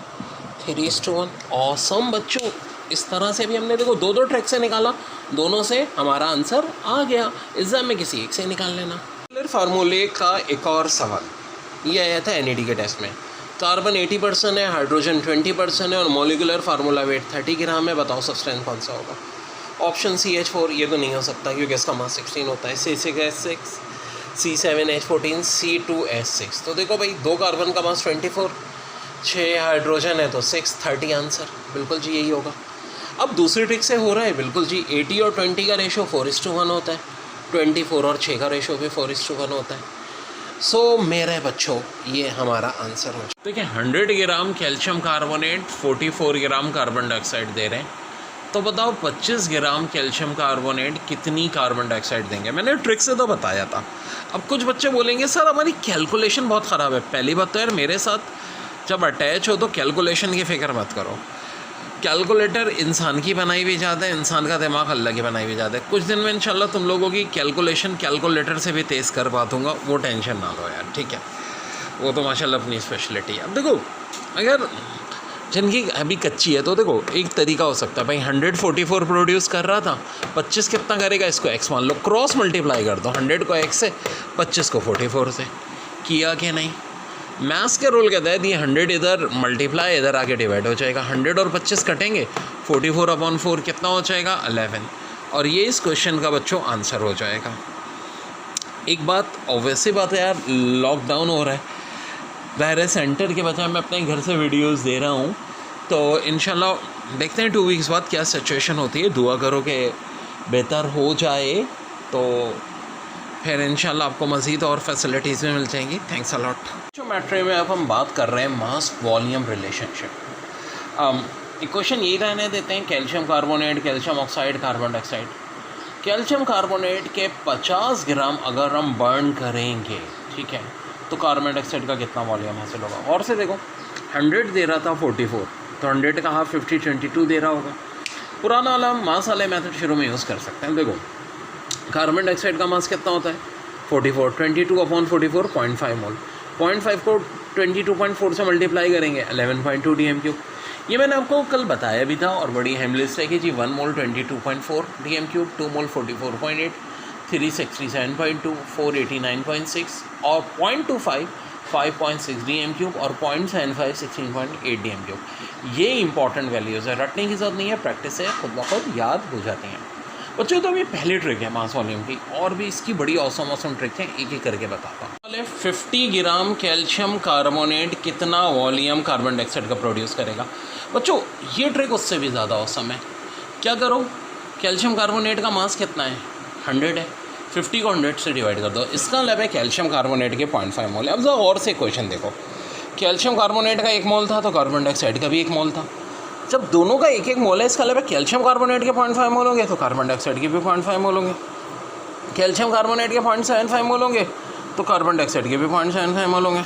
3:1। ऑसम बच्चों, इस तरह से भी हमने देखो 2 ट्रैक से निकाला, दोनों से हमारा आंसर आ गया। एग्जाम में किसी एक से निकाल लेना। फार्मूले का एक और सवाल ये आया था NED के टेस्ट में, कार्बन 80% है, हाइड्रोजन 20% है और मॉलिकुलर फार्मूला वेट 30 ग्राम है। बताओ सब्सटेंस कौन सा होगा? ऑप्शन CH4, ये तो नहीं हो सकता क्योंकि इसका मास 16 होता है। C6H6, C7H14, C2H6। तो देखो भाई 2 कार्बन का मास 24, 6 हाइड्रोजन है तो 6, 30 आंसर। बिल्कुल जी यही होगा। अब दूसरी ट्रिक से हो रहा है, बिल्कुल जी 80 और 20 का रेशो 4:1 होता है, 24 और 6 का रेशो भी 4:1 होता है। सो मेरे बच्चों ये हमारा आंसर हो। देखिए 100 gram calcium carbonate 44 gram carbon dioxide दे रहे हैं, तो बताओ 25 ग्राम कैल्शियम कार्बोनेट कितनी कार्बन डाइऑक्साइड देंगे? मैंने ट्रिक से तो बताया था। अब कुछ बच्चे बोलेंगे सर हमारी कैलकुलेशन बहुत ख़राब है। पहली बात तो यार मेरे साथ जब अटैच हो तो कैलकुलेशन की फ़िक्र मत करो। कैलकुलेटर इंसान की बनाई भी ज़्यादा है, इंसान का दिमाग अल्लाह की बनाई भी ज़्यादा है। कुछ दिन में इंशाल्लाह तुम लोगों की कैलकुलेशन कैलकुलेटर से भी तेज़ करवा दूँगा, वो टेंशन ना लो यार, ठीक है? वो तो माशाल्लाह अपनी स्पेशलिटी है। अब देखो अगर जिनकी अभी कच्ची है तो देखो एक तरीका हो सकता है भाई 144 प्रोड्यूस कर रहा था, 25 कितना करेगा इसको x मान लो, क्रॉस मल्टीप्लाई कर दो 100 को x से, 25 को 44 से। किया कि नहीं? मैथ्स के रूल कहता है ये 100 इधर मल्टीप्लाई इधर आके डिवाइड हो जाएगा, 100 और 25 कटेंगे, 44/4 कितना हो जाएगा? 11। और ये इस क्वेश्चन का बच्चों आंसर हो जाएगा। एक बात ऑब्वियसली बात है यार, लॉकडाउन हो रहा है, ज़ाहिर सेंटर के बजाय मैं अपने घर से वीडियोस दे रहा हूँ, तो इंशाल्लाह देखते हैं 2 वीक्स बाद क्या सिचुएशन होती है। दुआ करो कि बेहतर हो जाए तो फिर इंशाल्लाह आपको मज़ीद और फैसिलिटीज़ भी मिल जाएंगी। Thanks a lot. ज्योमेट्री में अब हम बात कर रहे हैं मास वॉल्यूम रिलेशनशिप। इक्वेशन यही रहने देते हैं, calcium carbonate, calcium oxide, carbon dioxide. Calcium carbonate के 50 ग्राम अगर हम बर्न करेंगे, ठीक है, तो कार्बन डाइऑक्साइड का कितना वॉल्यूम हासिल होगा? और से देखो 100 दे रहा था 44, तो 100 का हाफ 50, 22 दे रहा होगा। पुराना वाला मास वाले मेथड शुरू में यूज़ कर सकते हैं। देखो कार्बन डाइऑक्साइड का मास कितना होता है? 44, 22/44 0.5 मोल। 0.5 को 22.4 से मल्टीप्लाई करेंगे 11.2 dm³। ये मैंने आपको कल बताया भी था और बड़ी अहम लिस्ट है कि जी 1 मोल 22.4 dm³, 2 मोल 44.8, 3 67.2, 4 89.6 और 0.25 5.6 dm³ और 0.75 16.8 dm³। ये इंपॉर्टेंट वैल्यूज़ है, रटने की ज़रूरत नहीं है, प्रैक्टिस से खुद ब खुद याद हो जाती हैं बच्चों। तो अभी पहली ट्रिक है मास वॉल्यूम की, और भी इसकी बड़ी औसम ट्रिक है, एक एक करके बताता हूँ। पहले 50 ग्राम कैल्शियम कार्बोनेट कितना वॉल्यूम कार्बन डाइऑक्साइड का प्रोड्यूस करेगा? बच्चों ये ट्रिक उससे भी ज़्यादा औसम है। क्या करो, कैल्शियम कार्बोनेट का मास कितना है? 100 है, 50 को 100 से डिवाइड कर दो, इसका मतलब है कैल्शियम कार्बोनेट के 0.5 मोल है। अब जरा और से क्वेश्चन देखो, कैल्शियम कार्बोनेट का 1 मोल था तो कार्बन डाइऑक्साइड का भी 1 मोल था। जब दोनों का 1-1 मोल है, इसका मतलब है कैल्शियम कार्बोनेट के 0.5 मोल होंगे तो कार्बन डाइऑक्साइड के भी 0.5 मोल होंगे। कैल्शियम कार्बोनेट के 0.75 मोल होंगे तो कार्बन डाइऑक्साइड के भी 0.75 मोल होंगे।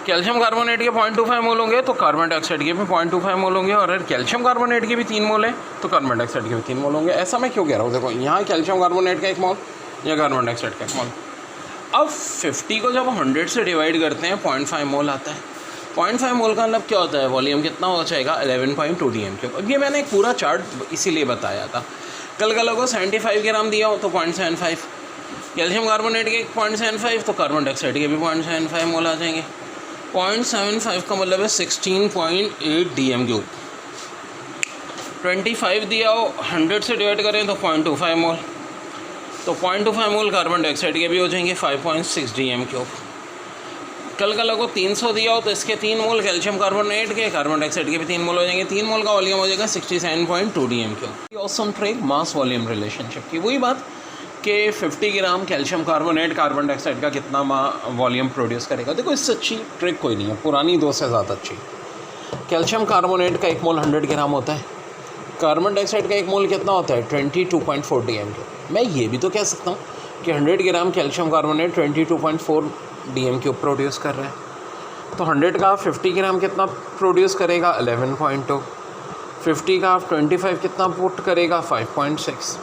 कैल्शियम कार्बोनेट के 0.25 मोल होंगे तो कार्बन डाइऑक्साइड के भी 0.25 मोल होंगे। और अगर कैल्शियम कार्बोनेट के भी 3 मोल है तो कार्बन डाइऑक्साइड के भी 3 मोल होंगे। ऐसा मैं क्यों कह रहा हूँ? देखो यहाँ कैल्शियम कार्बोनेट का 1 मोल या कार्बन डाइऑक्साइड का 1 मोल। अब 50 को जब 100 से डिवाइड करते हैं 0.5 मोल आता है। 0.5 मोल का मतलब क्या होता है? वॉल्यूम कितना हो जाएगा? 11.2 dm³। अब ये मैंने एक पूरा चार्ट इसीलिए बताया था। कल कल को 75 ग्राम दिया हो तो 0.75, कैल्शियम कार्बोनेट के 0.75 तो कार्बन डाइऑक्साइड के भी 0.75 मोल आ जाएंगे। 0.75 का मतलब है 16.8 dm³। 25 दिया हो 100 से डिवाइड करें तो 0.25 मोल, तो 0.25 मोल कार्बन डाइऑक्साइड के भी हो जाएंगे 5.6 dm³। कल कल को 300 दिया हो तो इसके 3 मोल कैल्शियम कार्बोनेट के, कार्बन डाइऑक्साइड के भी 3 मोल हो जाएंगे। 3 मोल का वॉल्यूम हो जाएगा 67.2 dm³। Awesome trick mass volume relationship की, वही बात कि 50 ग्राम कैल्शियम कार्बोनेट कार्बन डाइऑक्साइड का कितना वॉल्यूम प्रोड्यूस करेगा। देखो इससे अच्छी ट्रिक कोई नहीं है, पुरानी 2 से ज़्यादा अच्छी। कैल्शियम कार्बोनेट का 1 मोल 100 ग्राम होता है, कार्बन डाइऑक्साइड का 1 मोल कितना होता है? 22.4 dm³। मैं ये भी तो कह सकता हूँ कि 100 gram calcium carbonate 22.4 dm³ produce कर रहे हैं। तो 100 का 50 ग्राम कितना प्रोड्यूस करेगा? 11.2। 50 का 25 कितना पुट करेगा? 5.6।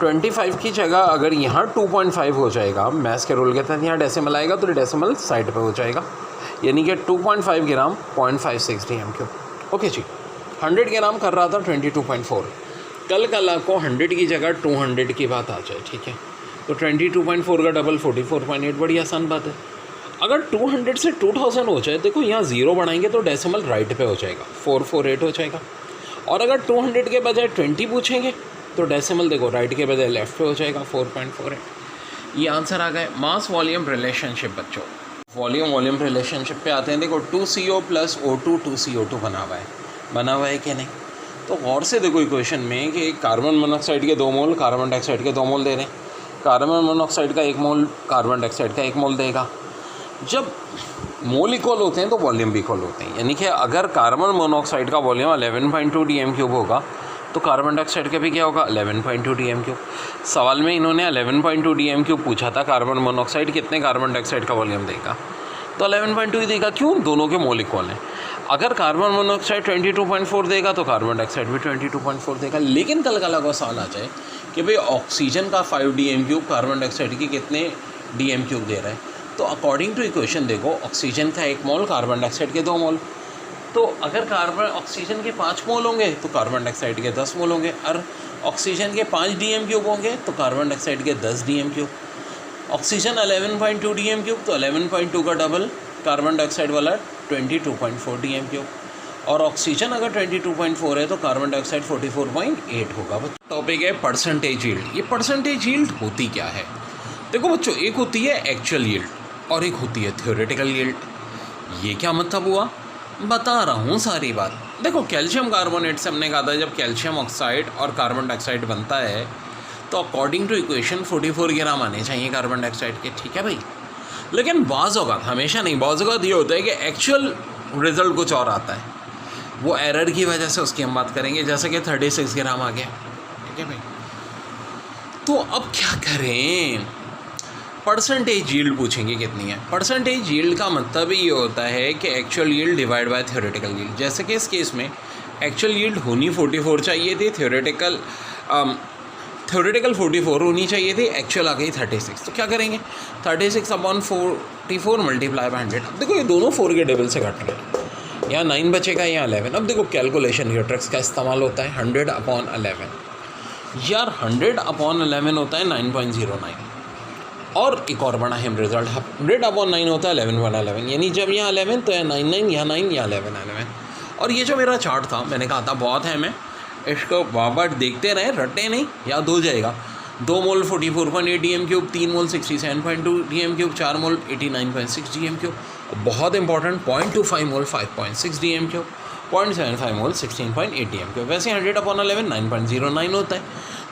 25 की जगह अगर यहाँ 2.5 हो जाएगा, मैथ्स के रूल के तहत यहाँ डेसिमल आएगा तो डेसिमल साइड पे हो जाएगा, यानी कि 2.5 ग्राम 0.56 dm³। ओके जी, 100 ग्राम कर रहा था 22.4, कल कल को 100 की जगह 200 की बात आ जाए, ठीक है, तो 22.4 का डबल 44.8, बड़ी आसान बात है। अगर 200 से 2000 हो जाए, देखो यहाँ 0 बढ़ाएंगे तो डेसिमल राइट पे हो जाएगा, 448 हो जाएगा। और अगर 200 के बजाय 20 पूछेंगे तो डेसिमल देखो राइट के बजाय लेफ्ट पे हो जाएगा, 4.48। ये आंसर आ गए। मास वॉल्यूम रिलेशनशिप बच्चों, वॉल्यूम रिलेशनशिप पे आते हैं। देखो 2CO + O2 2CO2 बना हुआ है कि नहीं। तो गौर से देखो इक्वेशन में कि कार्बन मोनोऑक्साइड के 2 मोल, कार्बन डाइऑक्साइड के 2 मोल दे रहे हैं। कार्बन मोनोऑक्साइड का 1 मोल कार्बन डाइऑक्साइड का 1 मोल देगा। जब मोल इक्वल होते हैं तो वॉल्यूम भी इक्वल होते हैं, यानी कि अगर कार्बन मोनोऑक्साइड का वॉल्यूम 11.2 dm³ होगा तो कार्बन डाइऑक्साइड का भी क्या होगा, 11.2 dm³। सवाल में इन्होंने 11.2 dm³ पूछा था, कार्बन मोनोऑक्साइड कितने कार्बन डाइऑक्साइड का वॉल्यूम देगा, तो 11.2 ही देगा। क्यों, दोनों के मोल इक्वल हैं। अगर कार्बन मोनोऑक्साइड 22.4 देगा तो कार्बन डाइऑक्साइड भी 22.4 देगा। लेकिन कल का लगा सवाल आ जाए कि भाई ऑक्सीजन का 5 dm³, कार्बन डाइऑक्साइड की कितने dm³ दे रहा है, तो अकॉर्डिंग टू इक्वेशन देखो ऑक्सीजन का 1 मोल, कार्बन डाइऑक्साइड के 2 मोल। तो अगर ऑक्सीजन के 5 मोल होंगे तो कार्बन डाइऑक्साइड के 10 मोल होंगे, और ऑक्सीजन के 5 dm³ होंगे तो कार्बन डाइऑक्साइड के 10 dm³। ऑक्सीजन 11.2 dm³ तो 11.2 का डबल कार्बन डाइऑक्साइड वाला 22.4 dm³। और ऑक्सीजन अगर 22.4 है तो कार्बन डाइऑक्साइड 44.8 होगा। टॉपिक है परसेंटेज यील्ड। ये परसेंटेज यील्ड होती क्या है? देखो बच्चों, एक होती है एक्चुअल यील्ड और एक होती है थ्योरेटिकल यील्ड। ये क्या मतलब हुआ, बता रहा हूँ सारी बात। देखो कैल्शियम कार्बोनेट से हमने कहा था जब कैल्शियम ऑक्साइड और कार्बन डाइऑक्साइड बनता है तो अकॉर्डिंग टू इक्वेशन 44 ग्राम आने चाहिए कार्बन डाइऑक्साइड के, ठीक है भाई। लेकिन बाज़ औक़ात, हमेशा नहीं, बाज़ औक़ात ये होता है कि एक्चुअल रिज़ल्ट कुछ और आता है, वो एरर की वजह से उसकी हम बात करेंगे, जैसे कि 36 ग्राम आ गया, ठीक है भाई। तो अब क्या करें, परसेंटेज यील्ड पूछेंगे कितनी है। परसेंटेज यील्ड का मतलब ये होता है कि actual yield divide by theoretical yield. जैसे कि इस केस में एक्चुअल यील्ड होनी 44 चाहिए थी, थ्योरेटिकल 44 होनी चाहिए थी, एक्चुअल आ गई 36। तो क्या करेंगे, 36/44 मल्टीप्लाई बाय 100। अब देखो ये दोनों 4 के टेबल से घट रहे हैं, यहाँ 9 बचेगा, यहाँ 11। अब देखो कैलकुलेशन के ट्रिक्स का इस्तेमाल होता है। 100/11 यार, 100/11 होता है 9.09। और एक और बड़ा अहम रिजल्ट, 100/9 होता है 11/11, यानी जब यहाँ 11 तो यहाँ 9, यहाँ 9, यहाँ 11। और ये जो मेरा चार्ट था, मैंने कहा था बहुत है, मैं इसको बार देखते रहे, रटे नहीं, याद हो जाएगा। 2 मोल 44.8 dm³, 3 मोल 67.2 dm³, 4 मोल 89.6 dm³, बहुत इंपॉर्टेंट 0.25 मोल 5.6 dm³, 0.75 मोल 16.8 dm³। वैसे 100/11 9.09 होता है,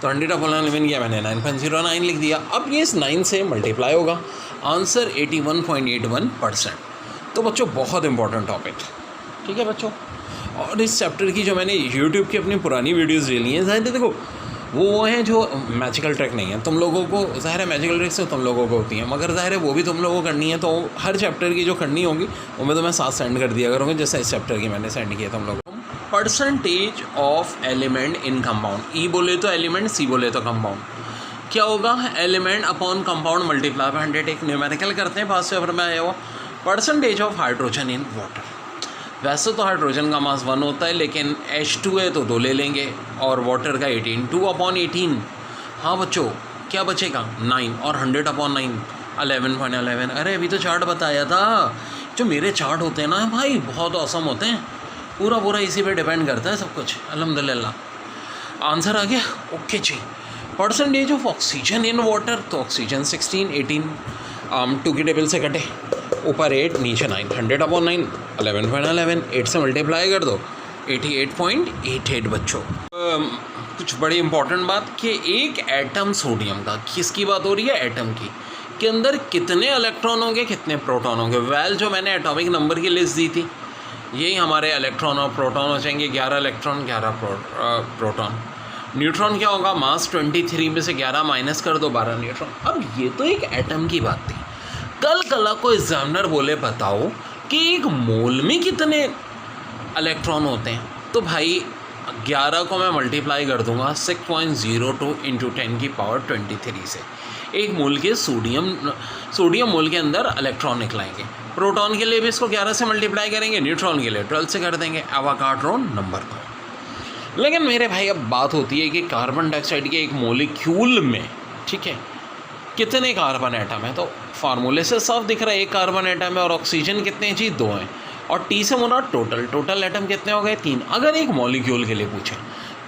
तो 100/11 किया मैंने 9.09 लिख दिया। अब ये इस 9 से मल्टीप्लाई होगा, आंसर 81.81%। तो बच्चों बहुत इंपॉर्टेंट टॉपिक, ठीक है बच्चों। और इस चैप्टर की जो मैंने यूट्यूब की अपनी पुरानी वीडियोज़ ले ली हैं, ज़ाहिर है देखो वो हैं जो मैजिकल ट्रिक नहीं है, तुम लोगों को ज़ाहिर है मैजिकल ट्रिक से तुम लोगों को होती हैं, मगर ज़ाहिर है वो भी तुम लोगों को करनी है। तो हर चैप्टर की जो करनी होगी वो मैं तुम्हें साथ सेंड कर दिया करूँगा, जैसे इस चैप्टर की मैंने सेंड किया तुम लोगों को। Percentage of element in compound, E बोले तो एलिमेंट, सी बोले तो कंपाउंड। क्या होगा, element upon compound multiply by 100। एक न्यूमेरिकल करते हैं, पास पेपर में आया हुआ। Percentage of hydrogen in water, वैसे तो हाइड्रोजन का मास 1 होता है, लेकिन H2 है तो 2 ले लेंगे, और वाटर का 18, 2/18। हाँ बच्चों, क्या बचेगा 9, और 100/9 11.11। अरे अभी तो चार्ट बताया था, जो मेरे चार्ट होते हैं ना भाई बहुत औसम होते हैं, पूरा इसी पे डिपेंड करता है सब कुछ, अल्हम्दुलिल्लाह। आंसर आ गया, okay ji. Percentage of oxygen in water, तो ऑक्सीजन 16, 18, 2 की टेबल से कटे, ऊपर 8 नीचे 9, 100/9 11.11, 8 से मल्टीप्लाई कर दो 88.88 बच्चों। कुछ बड़ी इंपॉर्टेंट बात कि एक एटम सोडियम का, किसकी बात हो रही है, एटम की, के अंदर कितने इलेक्ट्रॉन होंगे, कितने प्रोटॉन होंगे। वेल जो मैंने एटॉमिक नंबर की लिस्ट दी थी, यही हमारे इलेक्ट्रॉन और प्रोटॉन हो जाएंगे। 11 इलेक्ट्रॉन 11 प्रोटॉन। न्यूट्रॉन क्या होगा, मास 23 में से 11 माइनस कर दो, 12 न्यूट्रॉन। अब ये तो एक एटम की बात थी। कल को एग्जामिनर बोले बताओ कि एक मोल में कितने इलेक्ट्रॉन होते हैं, तो भाई 11 को मैं मल्टीप्लाई कर दूंगा 6.02 × 10⁻23 से। एक मोल के सोडियम मोल के अंदर इलेक्ट्रॉन निकलाएंगे। प्रोटॉन के लिए भी इसको 11 से मल्टीप्लाई करेंगे, न्यूट्रॉन के लिए 12 से कर देंगे, एवोगाड्रो नंबर को। लेकिन मेरे भाई अब बात होती है कि कार्बन डाइऑक्साइड के एक मोलिक्यूल में, ठीक है, कितने कार्बन एटम है, तो फार्मूले से साफ दिख रहा है 1 कार्बन एटम है, और ऑक्सीजन कितने हैं जी 2 हैं, और टी से मुना टोटल एटम कितने हो गए 3। अगर एक मॉलिक्यूल के लिए पूछें,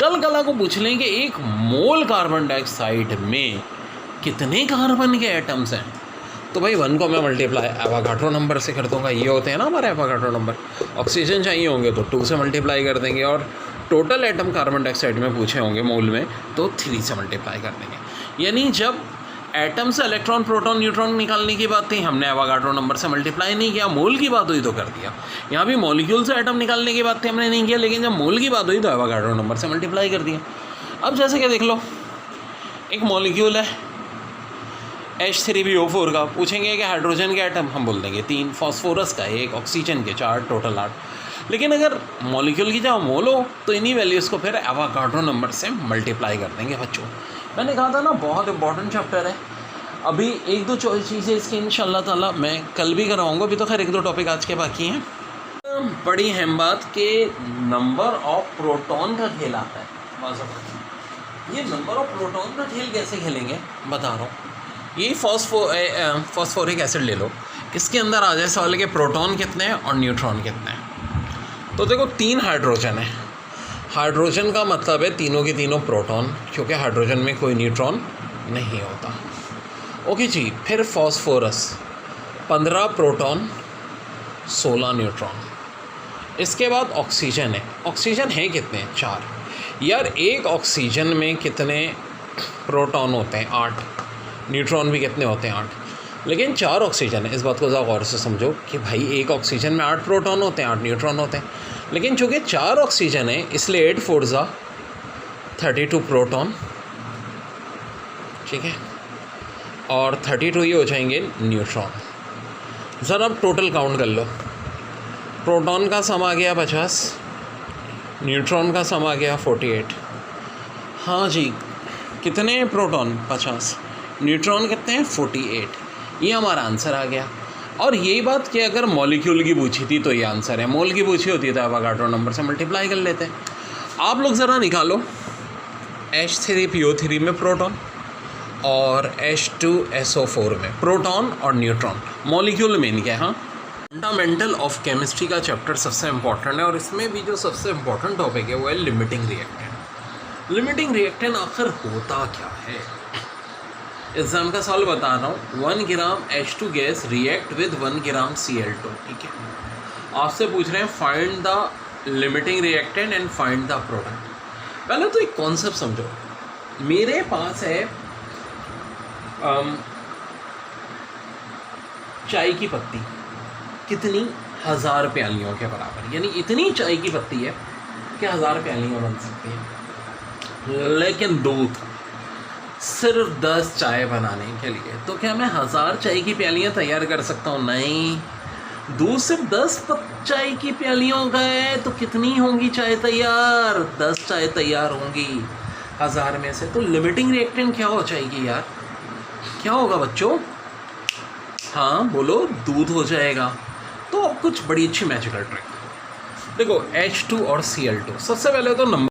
कल को पूछ लें कि 1 मोल कार्बन डाइऑक्साइड में कितने कार्बन के एटम्स हैं, तो भाई 1 को मैं मल्टीप्लाई एवोगाड्रो नंबर से कर दूंगा। ये होते हैं ना हमारे एवोगाड्रो नंबर। ऑक्सीजन चाहिए होंगे तो 2 से मल्टीप्लाई कर देंगे, और टोटल एटम कार्बन डाइऑक्साइड में पूछे होंगे मोल में तो 3 से मल्टीप्लाई कर देंगे। यानी जब एटम से इलेक्ट्रॉन प्रोटॉन न्यूट्रॉन निकालने की बात थी, हमने एवोगाड्रो नंबर से मल्टीप्लाई नहीं किया, मोल की बात हुई तो कर दिया। यहाँ भी मॉलिक्यूल से एटम निकालने की बात थी, हमने नहीं किया, लेकिन जब मोल की बात हुई तो एवोगाड्रो नंबर से मल्टीप्लाई कर दिया। अब जैसे कि देख लो, एक मॉलिक्यूल है H3PO4 का, पूछेंगे कि हाइड्रोजन के एटम, हम बोल देंगे 3, फॉस्फोरस का 1, ऑक्सीजन के 4, टोटल 8। लेकिन अगर मॉलिक्यूल की जहाँ मोल हो तो इन्हीं वैल्यूज़ को फिर एवोगाड्रो नंबर से मल्टीप्लाई कर देंगे बच्चों। मैंने कहा था ना बहुत इंपॉर्टेंट चैप्टर है। अभी 1-2 चीज़ें इसकी इंशाल्लाह ताला मैं कल भी करवाऊँगा, अभी तो खैर 1-2 टॉपिक आज के बाकी हैं। बड़ी अहम बात के नंबर ऑफ प्रोटॉन का खेल आता है। ये नंबर ऑफ प्रोटॉन का खेल कैसे खेलेंगे बता रहा हूँ। ये फॉस्फोरिक एसिड ले लो, इसके अंदर आ जाए सवाल के प्रोटॉन कितने हैं और न्यूट्रॉन कितने हैं। तो देखो 3 हाइड्रोजन है, हाइड्रोजन का मतलब है तीनों के तीनों प्रोटॉन, क्योंकि हाइड्रोजन में कोई न्यूट्रॉन नहीं होता। ओके जी, फिर फॉस्फोरस 15 प्रोटॉन 16 न्यूट्रॉन। इसके बाद ऑक्सीजन है, ऑक्सीजन है कितने 4। यार एक ऑक्सीजन में कितने प्रोटॉन होते हैं 8, न्यूट्रॉन भी कितने होते हैं 8, लेकिन 4 ऑक्सीजन है। इस बात को ज़रा गौर से समझो कि भाई एक ऑक्सीजन में 8 प्रोटॉन होते हैं 8 न्यूट्रॉन होते हैं, लेकिन चूँकि 4 ऑक्सीजन है इसलिए 8 4 जा 32 प्रोटॉन, ठीक है, और 32 ये हो जाएंगे न्यूट्रॉन। ज़रा अब टोटल काउंट कर लो, प्रोटॉन का सम आ गया 50, न्यूट्रॉन का सम आ गया 48। हाँ जी, कितने प्रोटॉन 50, न्यूट्रॉन कितने हैं 48। ये हमारा आंसर आ गया। और यही बात कि अगर मॉलिक्यूल की पूछी थी तो ये आंसर है, मोल की पूछी होती है तो एवोगाड्रो नंबर से मल्टीप्लाई कर लेते हैं। आप लोग ज़रा निकालो H3PO3 में प्रोटॉन और H2SO4 में प्रोटॉन और न्यूट्रॉन, मॉलिक्यूल में इनके। हाँ, फंडामेंटल ऑफ केमिस्ट्री का चैप्टर सबसे इम्पॉर्टेंट है, और इसमें भी जो सबसे इम्पॉर्टेंट टॉपिक है वो है लिमिटिंग रिएक्टेंट। लिमिटिंग रिएक्टेंट आखिर होता क्या है? एग्जाम का सवाल बता रहा हूँ। 1 ग्राम H2 gas react with 1 gram Cl2, ठीक है। आपसे पूछ रहे हैं find the limiting reactant and find the product. पहले तो एक कॉन्सेप्ट समझो, मेरे पास है चाय की पत्ती, कितनी 1000 प्यालियों के बराबर, यानी इतनी चाय की पत्ती है कि 1000 प्यालियाँ बन सकती हैं। लेकिन दूध सिर्फ 10 चाय बनाने के लिए, तो क्या मैं 1000 चाय की प्यालियाँ तैयार कर सकता हूँ? नहीं, दूध सिर्फ 10 चाय की प्यालियों का है, तो कितनी होंगी चाय तैयार? 10 चाय तैयार होंगी 1000 में से। तो लिमिटिंग रिएक्टेंट क्या हो जाएगी यार? क्या होगा बच्चों? हाँ बोलो, दूध हो जाएगा। तो कुछ बड़ी अच्छी मैजिकल ट्रिक देखो, H2 और Cl2। सबसे पहले तो नंबर